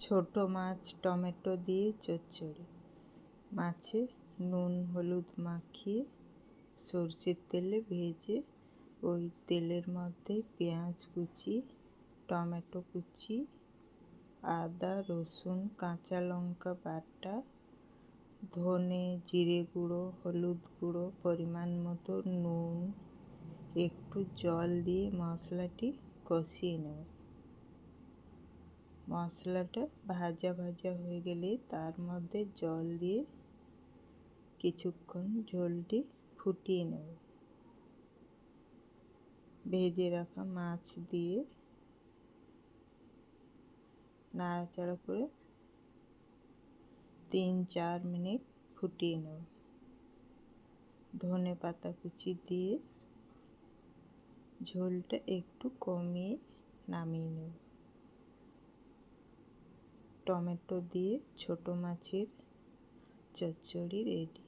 ছোট মাছ টমেটো দিয়ে চচ্চড়ি। মাছে নুন হলুদ মাখিয়ে সরষের তেলে ভেজে ওই তেলের মধ্যে পেঁয়াজ কুচি, টমেটো কুচি, আদা রসুন কাঁচা লঙ্কা বাটা, ধনে জিরে গুঁড়ো, হলুদ গুঁড়ো, পরিমাণ মতো নুন, একটু জল দিয়ে মশলাটি কষিয়ে নেব। মশলাটা ভাজা ভাজা হয়ে গেলে তার মধ্যে জল দিয়ে কিছুক্ষণ ঝোলটি ফুটিয়ে নেব। ভেজে রাখা মাছ দিয়ে নাড়াচাড়া করে 3-4 মিনিট ফুটিয়ে নেব। ধনে পাতা কুচি দিয়ে ঝোলটা একটু কমিয়ে নামিয়ে নেব। টমেটো দিয়ে ছোট মাছের চচ্চড়ি রেডি।